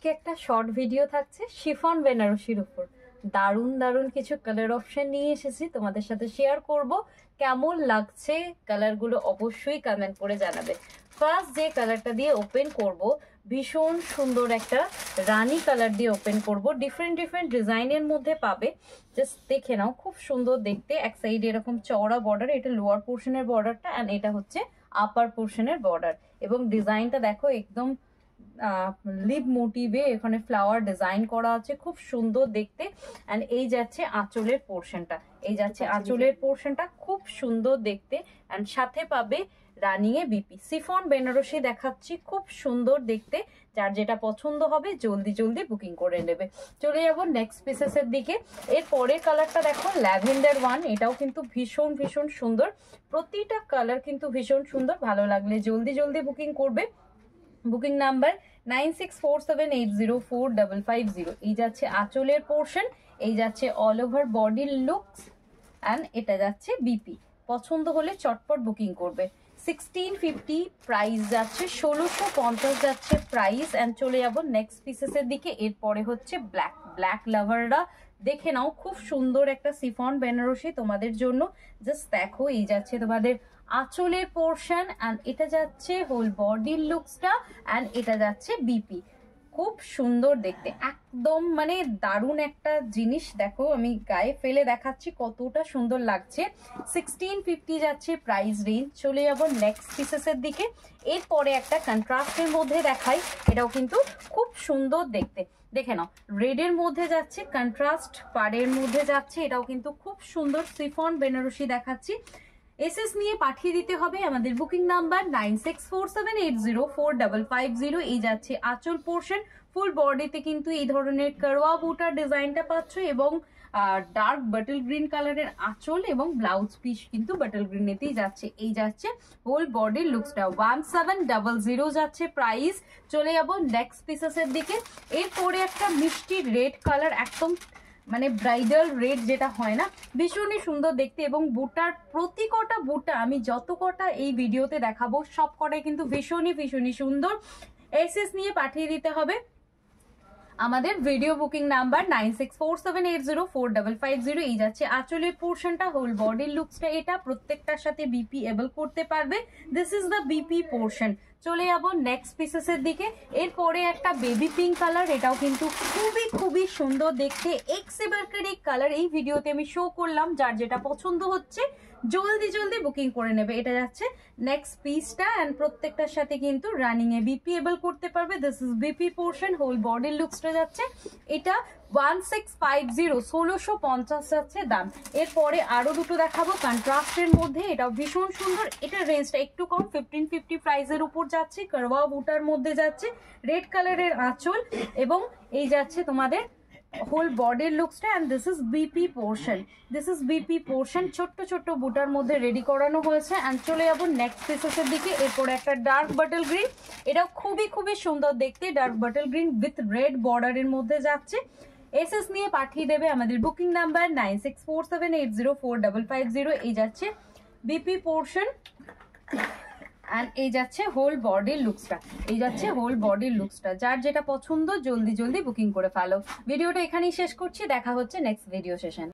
আজকে একটা short video থাকছে শিফন বেনারসির উপর। দারুণ দারুণ কিছু কালার অপশন নিয়ে এসেছি, তোমাদের সাথে শেয়ার করব। কেমন লাগছে কালারগুলো অবশ্যই কমেন্ট করে জানাবে। ফার্স্ট যে কালারটা দিয়ে ওপেন করব, ভীষণ সুন্দর একটা রানী কালার দিয়ে ওপেন করব। ডিফারেন্ট ডিফারেন্ট ডিজাইনের মধ্যে পাবে, জাস্ট দেখে নাও, খুব সুন্দর দেখতে। এক সাইডে এরকম চওড়া বর্ডার, এটা লোয়ার পোর্শনের বর্ডারটা, অ্যান্ড এটা হচ্ছে আপার পোর্শনের বর্ডার। এবং ডিজাইনটা দেখো একদম লিভ মোটিভে এখানে ফ্লাওয়ার ডিজাইন করা আছে, খুব সুন্দর দেখতে। এন্ড এই যাচ্ছে আঁচলের পোর্শনটা, এই যাচ্ছে আঁচলের পোর্শনটা, খুব সুন্দর দেখতে। এন্ড সাথে পাবে রানিং এ বিপি সিফন বেনারসি দেখাচ্ছি, খুব সুন্দর দেখতে। যার যেটা পছন্দ হবে জলদি জলদি বুকিং করে নেবে। চলে যাবো নেক্সট পিসেস এর দিকে। এর পরের কালারটা দেখো ল্যাভেন্ডার ওয়ান, এটাও কিন্তু ভীষণ ভীষণ সুন্দর। প্রতিটা কালার কিন্তু ভীষণ সুন্দর, ভালো লাগলে জলদি জলদি বুকিং করবে। Booking number 9647804550। এই যাচ্ছে আঁচলের পোর্শন, এই যাচ্ছে অল ওভার বডির লুকস, অ্যান্ড এটা যাচ্ছে বিপি। পছন্দ হলে চটপট বুকিং করবে। 1650 প্রাইস যাচ্ছে, 1650 যাচ্ছে প্রাইস। অ্যান্ড চলে যাবো নেক্সট পিসেসের দিকে। এরপরে হচ্ছে ব্ল্যাক। ব্ল্যাক লাভাররা দেখে নাও, খুব সুন্দর একটা সিফন বেনারসি তোমাদের জন্য। জাস্ট দেখো, এই যাচ্ছে তোমাদের আঁচলের পোর্শন, অ্যান্ড এটা যাচ্ছে হোল বডির লুকসটা, অ্যান্ড এটা যাচ্ছে বিপি। খুব সুন্দর দেখতে, একদম মানে দারুণ একটা জিনিস। দেখো আমি গায়ে ফেলে দেখাচ্ছি কতটা সুন্দর লাগছে। 1650 যাচ্ছে প্রাইস রেঞ্জ। চলে যাবো নেক্সট পিসেসের দিকে। এরপরে একটা কন্ট্রাস্টের মধ্যে দেখাই, এটাও কিন্তু খুব সুন্দর দেখতে। দেখে নাও, রেডের মধ্যে যাচ্ছে, কন্ট্রাস্ট পাড়ের মধ্যে যাচ্ছে, এটাও কিন্তু খুব সুন্দর সিফন বেনারসি দেখাচ্ছি। এসএস নিয়ে পাঠিয়ে দিতে হবে আমাদের বুকিং নাম্বার 9647804550। এই যাচ্ছে আঁচল পোর্শন, ফুল বডিতে কিন্তু এই ধরনের কারওয়া বুটার ডিজাইনটা পাচ্ছ, এবং ডার্ক বাটল গ্রিন কালারের আঁচল, এবং ব্লাউজ পিস কিন্তু বাটল গ্রিনেতেই যাচ্ছে। এই যাচ্ছে হোল বডির লুকসটা। 1700 যাচ্ছে প্রাইস। চলে যাবো নেক্সট পিসেসের দিকে। এরপরে একটা মিষ্টি রেড কালার, একদম মানে ব্রাইডাল রেড যেটা হয় না, ভীষণই সুন্দর দেখতে। এবং বুটার প্রতি কটা বুটা আমি যত কটা এই ভিডিওতে দেখাবো সব কটাই কিন্তু ভীষণই ভীষণই সুন্দর। এসএস নিয়ে পাঠিয়ে দিতে হবে আমাদের ভিডিও বুকিং নাম্বার 9647804550। এই যাচ্ছে আঁচলের পোর্শনটা, হোল বডির লুকসটা এটা, প্রত্যেকটার সাথে বিপি এবল করতে পারবে। This is the BP portion. চলে যাবো নেক্সট পিসেসের দিকে। এরপরে একটা বেবি পিঙ্ক কালার, এটাও কিন্তু খুবই খুবই সুন্দর দেখতে। এক্সেবারকারি কালার এই ভিডিওতে আমি শো করলাম, যার যেটা পছন্দ হচ্ছে জলদি জলদি বুকিং করে নেবে। এটা যাচ্ছে নেক্সট পিসটা, অ্যান্ড প্রত্যেকটার সাথে কিন্তু রানিং এ বিপি এবল করতে পারবে। This is BP portion, whole বডির লুকসটা যাচ্ছে এটা 1650, 1650 যাচ্ছে দাম। এরপরে আরো দুটো দেখাবো কন্ট্রাস্টের মধ্যে, এটাও ভীষণ সুন্দর। এটা রেঞ্জটা একটু কম, 1550 প্রাইসের উপর যাচ্ছে। কারওয়া বুটার মধ্যে যাচ্ছে, রেড কালারের আঁচল, এবং এই যাচ্ছে তোমাদের হোল বডির লুকসটা, and this is BP portion. This is BP portion, ছোট্ট ছোট্ট বুটার মধ্যে রেডি করানো হয়েছে। অ্যান্ড চলে যাবো নেক্সট পিসেসের দিকে। এরপরে একটা ডার্ক বাটল গ্রিন, এটাও খুবই খুবই সুন্দর দেখতে। Dark bottle green with red বর্ডারের মধ্যে যাচ্ছে। এসএস নিয়ে পাঠিয়ে দেবে আমাদের বুকিং নাম্বার 9647804550। এই যাচ্ছে বিপি পোর্শন, অ্যান্ড এই যাচ্ছে হোল বডির লুকসটা, এই যাচ্ছে হোল বডির লুকসটা। যার যেটা পছন্দ জলদি জলদি বুকিং করে ফেলো। ভিডিওটা এখানেই শেষ করছি, দেখা হচ্ছে নেক্সট ভিডিও সেশন।